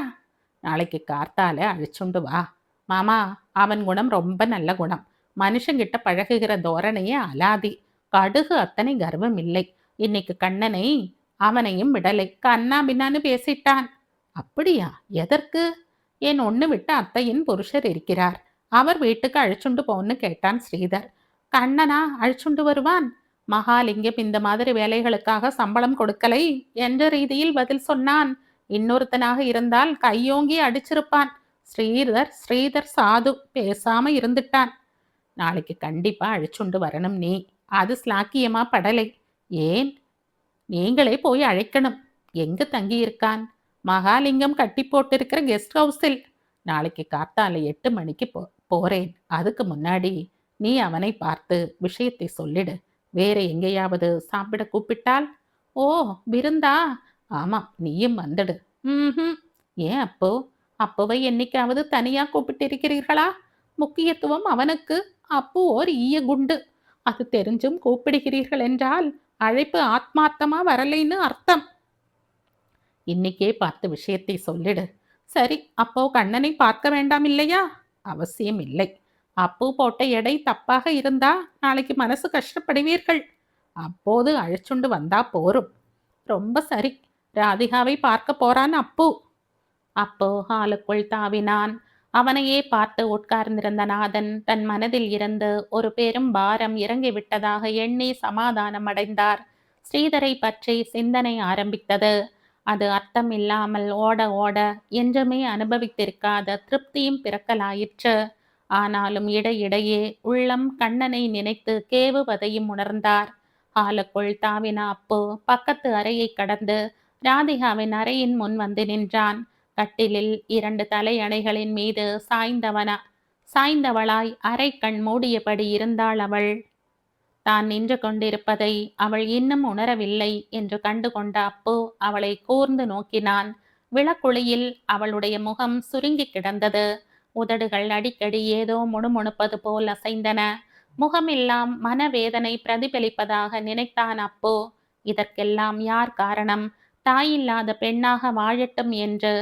நாளைக்கு கார்த்தால அழைச்சுண்டு வா. மாமா, அவன் குணம் ரொம்ப நல்ல குணம். மனுஷங்கிட்ட பழகுகிற தோரணையே அலாதி. கடுகு அத்தனை கர்வம் இல்லை. இன்னைக்கு கண்ணனை அவனையும் விடலை, கண்ணா பின்னான்னு பேசிட்டான். அப்படியா? எதற்கு? என் ஒண்ணு விட்டு அத்தையின் புருஷர் இருக்கிறார், அவர் வீட்டுக்கு அழைச்சுண்டு போன்னு கேட்டான் ஸ்ரீதர். கண்ணனா அழைச்சுண்டு வருவான்? மகாலிங்கம் இந்த மாதிரி வேலைகளுக்காக சம்பளம் கொடுக்கலை என்ற ரீதியில் பதில் சொன்னான். இன்னொருத்தனாக இருந்தால் கையோங்கி அடிச்சிருப்பான். ஸ்ரீதர் ஸ்ரீதர் சாது, பேசாம இருந்துட்டான். நாளைக்கு கண்டிப்பா அழைச்சுண்டு வரணும் நீ. அது ஸ்லாக்கியமா படலை. ஏன்? நீங்களே போய் அழைக்கணும். எங்க தங்கியிருக்கான்? மகாலிங்கம் கட்டி போட்டிருக்கிற கெஸ்ட் ஹவுஸில். நாளைக்கு காத்தால 8 மணிக்கு போறேன். அதுக்கு முன்னாடி நீ அவனை பார்த்து விஷயத்தை சொல்லிடு. வேற எங்கேயாவது சாப்பிட கூப்பிட்டால்? ஓ, விருந்தா? ஆமா, நீயும் வந்துடு. ம். ஏன் அப்போ? அப்போவை என்னைக்காவது தனியா கூப்பிட்டு இருக்கிறீர்களா? முக்கியத்துவம் அவனுக்கு. அப்போ ஓர் ஈய குண்டு. அது தெரிஞ்சும் கூப்பிடுகிறீர்கள் என்றால் அழைப்பு ஆத்மார்த்தமா வரலைன்னு அர்த்தம். இன்னைக்கே பார்த்து விஷயத்தை சொல்லிடு. சரி, அப்போ கண்ணனை பார்க்க வேண்டாம் இல்லையா? அவசியம் இல்லை. அப்பு போட்ட எடை தப்பாக இருந்தா நாளைக்கு மனசு கஷ்டப்படுவீர்கள். அப்போது அழைச்சுண்டு வந்தா போரும். ரொம்ப சரி. ராதிகாவை பார்க்க போறான் அப்பு. அப்போ ஹாலுக்குள் தாவினான். அவனையே பார்த்து உட்கார்ந்திருந்த நாதன் தன் மனதில் இருந்து ஒரு பெரும் பாரம் இறங்கிவிட்டதாக எண்ணி சமாதானம் அடைந்தார். ஸ்ரீதரை பற்றி சிந்தனை ஆரம்பித்தது. அது அர்த்தம் இல்லாமல் ஓட ஓட என்றுமே அனுபவித்திருக்காத திருப்தியும் பிறக்கலாயிற்று. ஆனாலும் இடையிடையே உள்ளம் கண்ணனை நினைத்து கேவுவதையும் உணர்ந்தார். ஹாலுக்குள் தாவின அப்போ பக்கத்து அறையை கடந்து ராதிகாவின் அறையின் முன் வந்து நின்றான். கட்டிலில் 2 தலையணைகளின் மீது சாய்ந்தவளாய் அரை கண் மூடியபடி இருந்தாள் அவள். தான் நின்று கொண்டிருப்பதை அவள் இன்னும் உணரவில்லை என்று கண்டு கொண்ட அப்போ அவளை கூர்ந்து நோக்கினான். விளக்குழியில் அவளுடைய முகம் சுருங்கி கிடந்தது. உதடுகள் அடிக்கடி ஏதோ முணுமுணுப்பது போல் அசைந்தன. முகமெல்லாம் மனவேதனை பிரதிபலிப்பதாக நினைத்தான் அப்போ. இதற்கெல்லாம் யார் காரணம்? தாயில்லாத பெண்ணாக வாழட்டும் என்று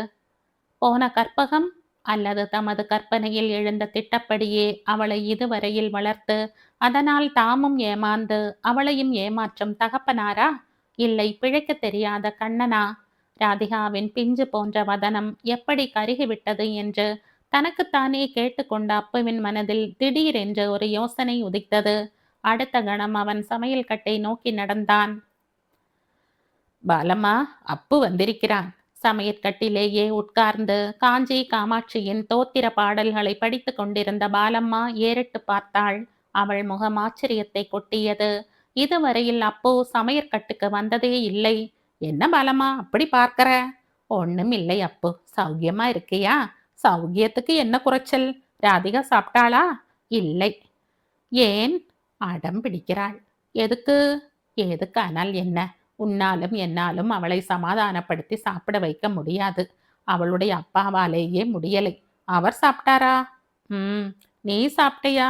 போன கற்பகம், அல்லது தமது கற்பனையில் எழுந்த திட்டப்படியே அவளை இதுவரையில் வளர்த்து அதனால் தாமும் ஏமாந்து அவளையும் ஏமாற்றும் தகப்பனாரா? இல்லை பிழைக்க தெரியாத கண்ணனா? ராதிகாவின் பிஞ்சு போன்ற வதனம் எப்படி கருகிவிட்டது என்று தனக்குத்தானே கேட்டுக்கொண்ட அப்புவின் மனதில் திடீரென்று ஒரு யோசனை உதித்தது. அடுத்த கணம் அவன் சமையல் கட்டை நோக்கி நடந்தான். பாலம்மா, அப்பு வந்திருக்கிறான். சமையற்கட்டிலேயே உட்கார்ந்து காஞ்சி காமாட்சியின் தோத்திர பாடல்களை படித்து கொண்டிருந்த பாலம்மா ஏறிட்டு பார்த்தாள். அவள் முகம் ஆச்சரியத்தை கொட்டியது. இதுவரையில் அப்போ சமையற்கட்டுக்கு வந்ததே இல்லை. என்ன பாலம்மா அப்படி பார்க்கற? ஒண்ணும் இல்லை அப்பு. சௌக்கியமா இருக்கியா? சௌக்கியத்துக்கு என்ன குறைச்சல்? ராதிகா சாப்பிட்டாளா? இல்லை. ஏன்? அடம் பிடிக்கிறாள். எதுக்கு? எதுக்கானால் என்ன? உன்னாலும் என்னாலும் அவளை சமாதானப்படுத்தி சாப்பிட வைக்க முடியாது. அவளுடைய அப்பாவாலேயே முடியலை. அவர் சாப்பிட்டாரா? ம். நீ சாப்பிட்டியா?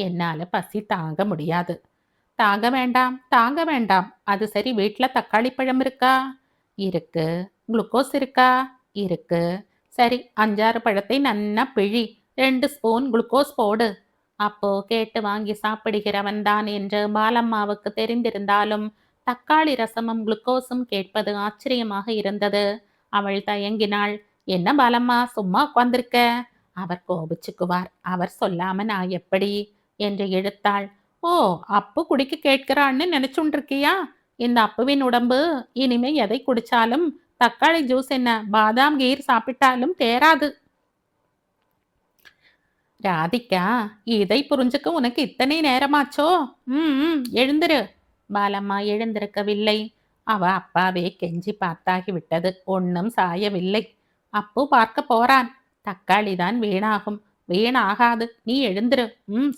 என்னால பசி தாங்க முடியாது. தாங்க வேண்டாம், தாங்க வேண்டாம். அது சரி, வீட்ல தக்காளி பழம் இருக்கா? இருக்கு. குளுக்கோஸ் இருக்கா? இருக்கு. சரி, 5-6 பழத்தை நன்னா பிழி. 2 ஸ்பூன் குளுக்கோஸ் போடு. அப்போ கேட்டு வாங்கி சாப்பிடுகிறவன் தான் என்று பாலம்மாவுக்கு தெரிந்திருந்தாலும் தக்காளி ரசமும் குளுக்கோஸும் கேட்பது ஆச்சரியமாக இருந்தது. அவள் தயங்கினாள். என்ன பாலம்மா சும்மா உட்கார்ந்திருக்க? அவர் கோபிச்சுக்குவார். அவர் சொல்லாம நான் எப்படி என்று இழுத்தாள். ஓ, அப்பு குடிக்க கேட்கிறான்னு நினைச்சுண்டிருக்கியா? இந்த அப்புவின் உடம்பு இனிமே எதை குடிச்சாலும் தக்காளி ஜூஸ் என்ன பாதாம் கீர் சாப்பிட்டாலும் தேராது. ராதிகா, இதை புரிஞ்சுக்க உனக்கு இத்தனை நேரமாச்சோ? எழுந்திரு. பாலம்மா எழுந்திருக்கவில்லை. அவ அப்பாவே கெஞ்சி பார்த்தாகி விட்டது. ஒன்னும் சாயவில்லை. அப்பு பார்க்க போறான். தக்காளி தான் வீணாகும். வீணாகாது. நீ எழுந்திரு.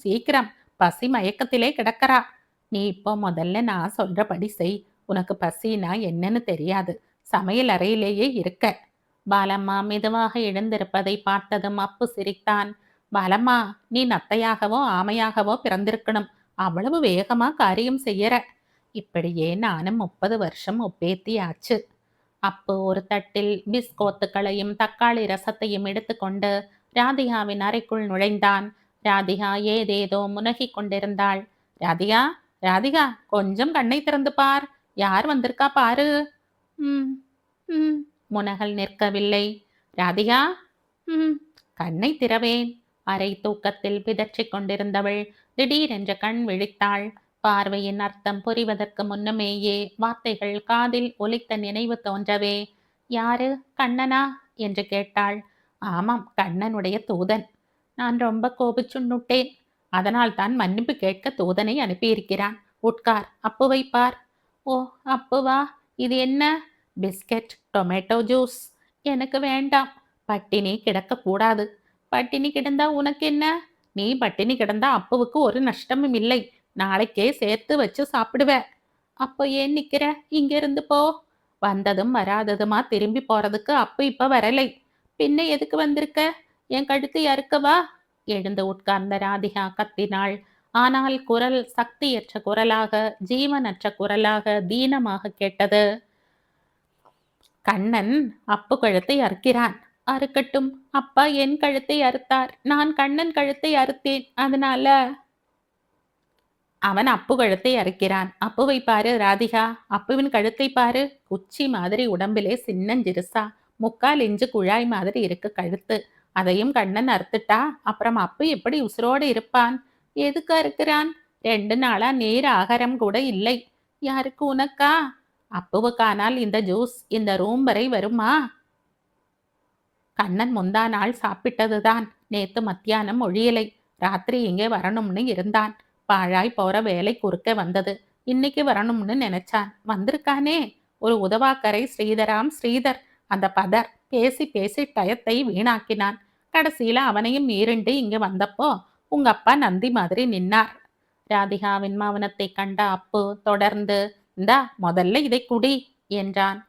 சீக்கிரம். பசி மயக்கத்திலே கிடக்கிறா. நீ இப்போ முதல்ல நான் சொல்றபடி செய். உனக்கு பசினா என்னன்னு தெரியாது. சமையல் அறையிலேயே இருக்க. பாலம்மா மெதுவாக எழுந்திருப்பதை பார்த்ததும் அப்பு சிரித்தான். பாலம்மா, நீ நத்தையாகவோ ஆமையாகவோ பிறந்திருக்கணும். அவ்வளவு வேகமா காரியம் செய்யற. இப்படியே நானும் 30 வருஷம் ஒப்பேத்தி ஆச்சு. அப்பு ஒரு தட்டில் பிஸ்கோத்துக்களையும் தக்காளி ரசத்தையும் எடுத்துக்கொண்டு ராதிகாவின் அறைக்குள் நுழைந்தான். ராதிகா ஏதேதோ முனகிக் கொண்டிருந்தாள். ராதிகா, ராதிகா, கொஞ்சம் கண்ணை திறந்து பார். யார் வந்திருக்கா பாரு. ம் ம் முனகல் நிற்கவில்லை. ராதிகா, கண்ணை திறவேன். அரை தூக்கத்தில் பிதற்றிக் கொண்டிருந்தவள் திடீரென்று கண் விழித்தாள். பார்வையின் அர்த்தம் புரிவதற்கு முன்னமேயே வார்த்தைகள் காதில் ஒலித்த நினைவு தோன்றவே, யாரு? கண்ணனா என்று கேட்டாள். ஆமாம், கண்ணனுடைய தூதன். நான் ரொம்ப கோபிச்சுன்னுட்டேன். அதனால் தான் மன்னிப்பு கேட்க தூதனை அனுப்பியிருக்கிறான். உட்கார், அப்புவை பார். ஓ, அப்புவா? இது என்ன? Biscuit, tomato juice. எனக்கு வேண்டாம். பட்டினி கிடக்கக்கூடாது. பட்டினி கிடந்தா உனக்கு என்ன? நீ பட்டினி கிடந்தா அப்புவுக்கு ஒரு நஷ்டமும் இல்லை. நாளைக்கே சேர்த்து வச்சு சாப்பிடுவ. அப்போ ஏன் நிக்கிற? இங்க இருந்து போ. வந்ததும் வராததுமா திரும்பி போறதுக்கு அப்பு இப்ப வரலை. பின்ன எதுக்கு வந்திருக்க? என் கழுத்து அறுக்கவா? எழுந்து உட்கார்ந்த ராதிகா கத்தினாள். ஆனால் குரல் சக்தியற்ற குரலாக, ஜீவனற்ற குரலாக, தீனமாக கேட்டது. கண்ணன் அப்பு கழுத்தை அறுக்கிறான். அறுக்கட்டும். அப்பா என் கழுத்தை அறுத்தார். நான் கண்ணன் கழுத்தை அறுத்தேன். அதனால அவன் அப்பு கழுத்தை அறுக்கிறான். அப்புவை பாரு ராதிகா. அப்புவின் கழுத்தை பாரு. குச்சி மாதிரி உடம்பிலே சின்னஞ்சிறுசா 3/4 இன்ச்சு குழாய் மாதிரி இருக்கு கழுத்து. அதையும் கண்ணன் அறுத்துட்டா அப்புறம் அப்பு எப்படி உசுரோடு இருப்பான்? எதுக்கு அறுக்கிறான்? 2 நாளா நீர் ஆகாரம் கூட இல்லை. யாருக்கு? உனக்கா? அப்புவுக்கானால் இந்த ஜூஸ் இந்த ரூம் வரை வருமா? கண்ணன் முந்தா நாள் சாப்பிட்டதுதான். நேத்து மத்தியானம் ஒழியலை. ராத்திரி இங்கே வரணும்னு இருந்தான். பாழாய் போற வேலை குறுக்க வந்தது. இன்னைக்கு வரணும்னு நினைச்சான். வந்திருக்கானே. ஒரு உதவாக்கரை ஸ்ரீதராம் ஸ்ரீதர். அந்த பதர் பேசி பேசி டயத்தை வீணாக்கினான். கடைசியில அவனையும் மீறிண்டு இங்க வந்தப்போ உங்க அப்பா நந்தி மாதிரி நின்னார். ராதிகாவின் மௌனத்தை கண்ட அப்பு தொடர்ந்து, இந்தா முதல்ல இதை குடி என்றான்.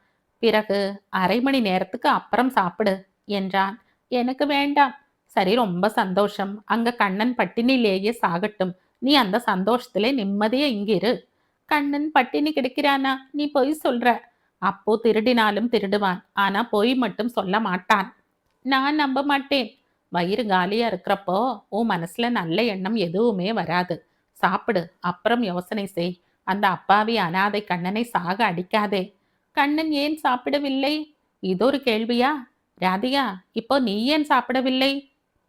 பிறகு 1/2 மணி நேரத்துக்கு அப்புறம் சாப்பிடு என்றான். எனக்கு வேண்டாம். சரி, ரொம்ப சந்தோஷம். அங்க கண்ணன் பட்டினிலேயே சாகட்டும். நீ அந்த சந்தோஷத்திலே நிம்மதியா இங்கிரு. கண்ணன் பட்டினி கிடக்கிறானா? நீ பொய் சொல்ற. அப்போ திருடினாலும் திருடுவான். ஆனா பொய் மட்டும் சொல்ல மாட்டான். நான் நம்ப மாட்டேன். வயிறு காலியா இருக்கிறப்போ உன் மனசுல நல்ல எண்ணம் எதுவுமே வராது. சாப்பிடு, அப்புறம் யோசனை செய். அந்த அப்பாவி அனாதை கண்ணனை சாக அடிக்காதே. கண்ணன் ஏன் சாப்பிடவில்லை? இதொரு கேள்வியா? ராதிகா, இப்போ நீ ஏன் சாப்பிடவில்லை?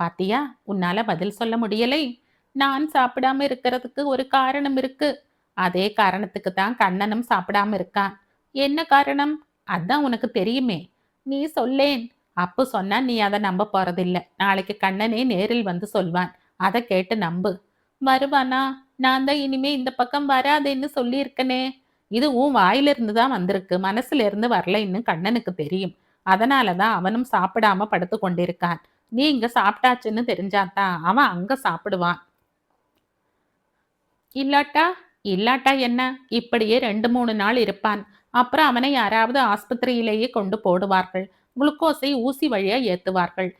பாத்தியா, உன்னால பதில் சொல்ல முடியலை. நான் சாப்பிடாம இருக்கிறதுக்கு ஒரு காரணம் இருக்கு. அதே காரணத்துக்கு தான் கண்ணனும் சாப்பிடாம இருக்கான். என்ன காரணம்? அதான் உனக்கு தெரியுமே. நீ சொல்லேன். அப்பு சொன்னா நீ அதை நம்ப போறதில்ல. நாளைக்கு கண்ணனே நேரில் வந்து சொல்வான். அதை கேட்டு நம்பு. வருவானா? நான் தான் இனிமே இந்த பக்கம் வராதேன்னு சொல்லியிருக்கனே. இது உன் வாயிலிருந்து தான் வந்திருக்கு, மனசுல இருந்து வரலைன்னு கண்ணனுக்கு தெரியும். அதனாலதான் அவனும் சாப்பிடாம படுத்து கொண்டிருக்கான். நீ இங்க சாப்பிட்டாச்சுன்னு தெரிஞ்சாதான் அவன் அங்க சாப்பிடுவான். இல்லாட்டா இல்லாட்டா என்ன, இப்படியே 2, 3 நாள் இருப்பான். அப்புறம் அவனை யாராவது ஆஸ்பத்திரியிலேயே கொண்டு போடுவார்கள். குளுக்கோஸை ஊசி வழியா ஏத்துவார்கள்.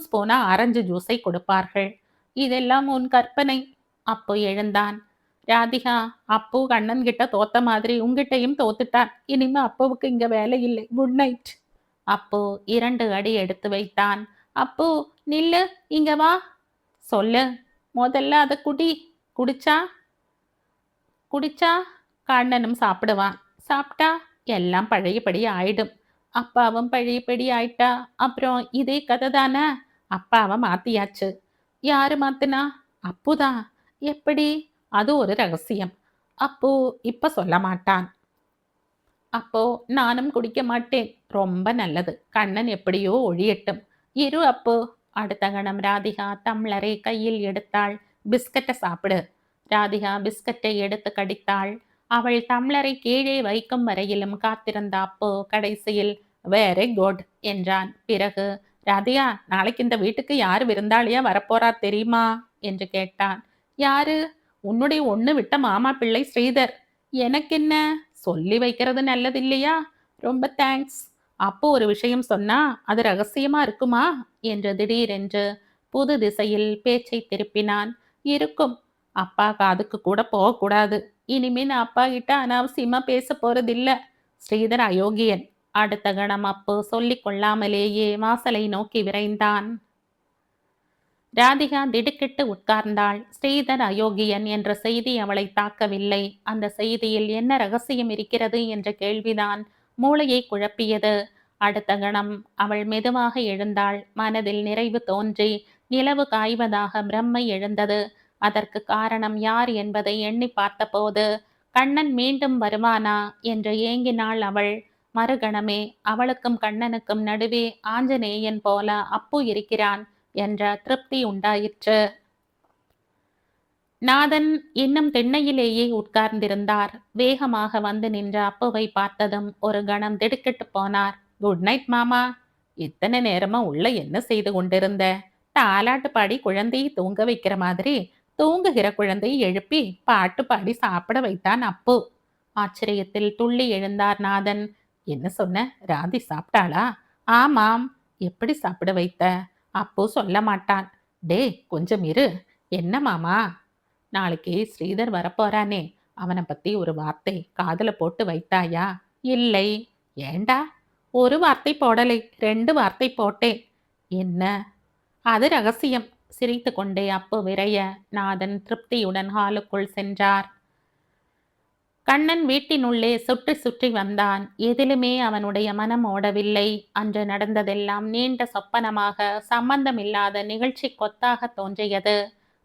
ஸ்பூனா ஆரஞ்சு ஜூஸை கொடுப்பார்கள். இதெல்லாம் உன் கற்பனை. அப்போ எழுந்தான். ராதிகா, அப்பு கண்ணன் கிட்ட தோத்த மாதிரி உங்கிட்டையும் தோத்துட்டான். இனிமே அப்புவுக்கு இங்க வேலை இல்லை. Good night. அப்போ 2 அடி எடுத்து வைத்தான். அப்பு, நில்லு, இங்க வா. சொல்லு. முதல்ல அதை குடி. குடிச்சா குடிச்சா கண்ணனும் சாப்பிடுவான். சாப்பிட்டா எல்லாம் பழையபடி ஆயிடும். அப்பாவும் பழையபடி ஆயிட்டா அப்புறம் இதே கதை தானே. அப்பாவை மாத்தியாச்சு. யாரு மாத்துனா? அப்புதான். எப்படி? அது ஒரு ரகசியம். அப்பு இப்ப சொல்ல மாட்டான். அப்போ நானும் குடிக்க மாட்டேன். ரொம்ப நல்லது. கண்ணன் எப்படியோ ஒழியட்டும். இரு அப்போ. அடுத்த கணம் ராதிகா டம்ளரை கையில் எடுத்தாள். பிஸ்கட்டை சாப்பிடு. ராதிகா பிஸ்கட்டை எடுத்து கடித்தாள். அவள் டம்ளரை கீழே வைக்கும் வரையிலும் காத்திருந்த அப்போ கடைசியில் வெரி குட் என்றான். பிறகு, ராதிகா, நாளைக்கு இந்த வீட்டுக்கு யாரு விருந்தாளியா வரப்போறா தெரியுமா என்று கேட்டான். யாரு? உன்னுடைய ஒண்ணு விட்ட மாமா பிள்ளை ஸ்ரீதர். எனக்கென்ன? சொல்லி வைக்கிறது நல்லது இல்லையா? ரொம்ப தேங்க்ஸ். அப்போ ஒரு விஷயம் சொன்னா அது ரகசியமா இருக்குமா என்று திடீரென்று புது திசையில் பேச்சை திருப்பினான். இருக்கும். அப்பா காதுக்கு கூட போகக்கூடாது. இனிமே நான் அப்பா கிட்ட அனாவசியமா பேச போறதில்ல. ஸ்ரீதர் அயோக்கியன். அடுத்த கணம் அப்போ சொல்லிக் கொள்ளாமலேயே வாசலை நோக்கி விரைந்தான். ராதிகா திடுக்கிட்டு உட்கார்ந்தாள். ஸ்ரீதர் அயோக்கியன் என்ற செய்தி அவளை தாக்கவில்லை. அந்த செய்தியில் என்ன ரகசியம் இருக்கிறது என்ற கேள்விதான் மூளையை குழப்பியது. அடுத்த கணம் அவள் மெதுவாக எழுந்தாள். மனதில் நிறைவு தோன்றி நிலவு காய்வதாக பிரம்மை எழுந்தது. அதற்கு காரணம் யார் என்பதை எண்ணி பார்த்தபோது கண்ணன் மீண்டும் வருவானா என்று ஏங்கினாள் அவள். மறுகணமே அவளுக்கும் கண்ணனுக்கும் நடுவே ஆஞ்சநேயன் போல அப்பு இருக்கிறான் என்ற திருப்தி உண்டாயிற்று. நாதன் இன்னும் திண்ணையிலேயே உட்கார்ந்திருந்தார். வேகமாக வந்து நின்ற அப்புவை பார்த்ததும் ஒரு கணம் திடுக்கிட்டு போனார். குட் நைட் மாமா. இத்தனை நேரமா உள்ள என்ன செய்து கொண்டிருந்த? தாலாட்டு பாடி குழந்தையை தூங்க வைக்கிற மாதிரி தூங்குகிற குழந்தையை எழுப்பி பாட்டு பாடி சாப்பிட வைத்தான் அப்பு. ஆச்சரியத்தில் துள்ளி எழுந்தார் நாதன். என்ன சொன்ன? ராதி சாப்பிட்டாளா? ஆமாம். எப்படி சாப்பிட வைத்த? அப்பு சொல்ல மாட்டான். டே, கொஞ்சம் இரு. என்ன மாமா? நாளைக்கு ஸ்ரீதர் வரப்போறானே, அவனை பத்தி ஒரு வார்த்தை காதுல போட்டு வைத்தாயா? இல்லை. ஏண்டா? ஒரு வார்த்தை போடலை, 2 வார்த்தை போட்டேன். என்ன? அது ரகசியம். சிரித்து கொண்டே அப்பு விரைய நாதன் திருப்தியுடன் ஹாலுக்குள் சென்றார். கண்ணன் வீட்டினுள்ளே சுற்றி சுற்றி வந்தான். எதிலுமே அவனுடைய மனம் ஓடவில்லை. அன்று நடந்ததெல்லாம் நீண்ட சொப்பனமாக சம்பந்தமில்லாத நிகழ்ச்சி கொத்தாக தோன்றியது.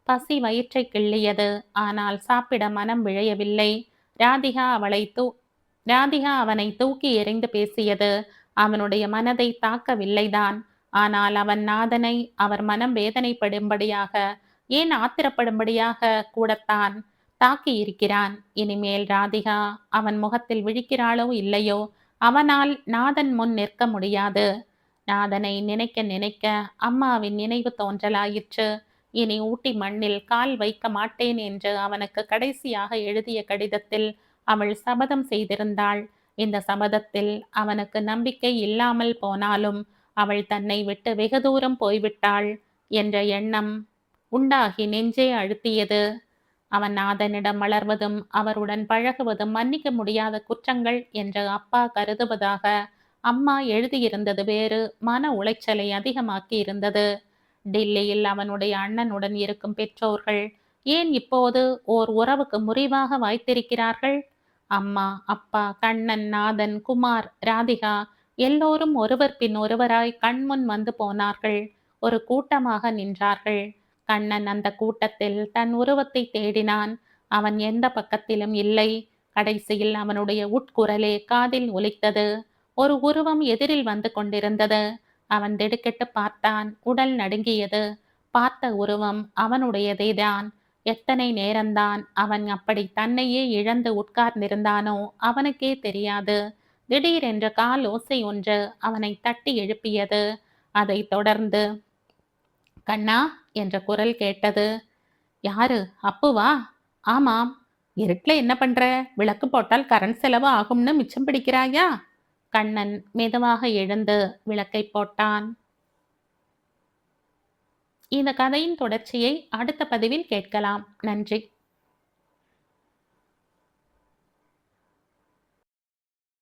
பசி வயிற்றை கிள்ளியது. ஆனால் சாப்பிட மனம் விழையவில்லை. ராதிகா ராதிகா அவனை தூக்கி எறிந்து பேசியது அவனுடைய மனதை தாக்கவில்லைதான். ஆனால் அவன் நாதனை அவர் மனம் வேதனைப்படும்படியாக, ஏன் ஆத்திரப்படும்படியாக கூடத்தான் தாக்கி இருக்கிறான். இனிமேல் ராதிகா அவன் முகத்தில் விழிக்கிறாளோ இல்லையோ, அவனால் நாதன் முன் நிற்க முடியாது. நாதனை நினைக்க நினைக்க அம்மாவின் நினைவு தோன்றலாயிற்று. இனி ஊட்டி மண்ணில் கால் வைக்க மாட்டேன் என்று அவனுக்கு கடைசியாக எழுதிய கடிதத்தில் அவள் சபதம் செய்திருந்தாள். இந்த சபதத்தில் அவனுக்கு நம்பிக்கை இல்லாமல் போனாலும் அவள் தன்னை விட்டு வெகு தூரம் போய்விட்டாள் என்ற எண்ணம் உண்டாகி நெஞ்சே அழுத்தியது. அவன் நாதனிடம் வளர்வதும் அவருடன் பழகுவதும் மன்னிக்க முடியாத குற்றங்கள் என்று அப்பா கருதுவதாக அம்மா எழுதியிருந்தது வேறு மன உளைச்சலை அதிகமாக்கி இருந்தது. டில்லியில் அவனுடைய அண்ணனுடன் இருக்கும் பெற்றோர்கள் ஏன் இப்போது ஓர் உறவுக்கு முறிவாக வாய்த்திருக்கிறார்கள்? அம்மா, அப்பா, கண்ணன், நாதன், குமார், ராதிகா எல்லோரும் ஒருவர் பின் ஒருவராய் கண்முன் வந்து போனார்கள். ஒரு கூட்டமாக நின்றார்கள். கண்ணன் அந்த கூட்டத்தில் தன் உருவத்தை தேடினான். அவன் எந்த பக்கத்திலும் இல்லை. கடைசியில் அவனுடைய உட்குரலே காதில் ஒலித்தது. ஒரு உருவம் எதிரில் வந்து கொண்டிருந்தது. அவன் திடுக்கிட்டு பார்த்தான். உடல் நடுங்கியது. பார்த்த உருவம் அவனுடையதேதான். எத்தனை நேரம்தான் அவன் அப்படி தன்னையே இழந்து உட்கார்ந்திருந்தானோ அவனுக்கே தெரியாது. திடீரென்று கால் ஓசை ஒன்று அவனை தட்டி எழுப்பியது. அதைத் தொடர்ந்து கண்ணா என்ற குரல் கேட்டது. யாரு? அப்புவா? ஆமாம். இருட்டுல என்ன பண்ற? விளக்கு போட்டால் கரண்ட் செலவு ஆகும்னு மிச்சம் பிடிக்கிறாயா? கண்ணன் மெதுவாக எழுந்து விளக்கை போட்டான். இந்த கதையின் தொடர்ச்சியை அடுத்த பதிவில் கேட்கலாம். நன்றி.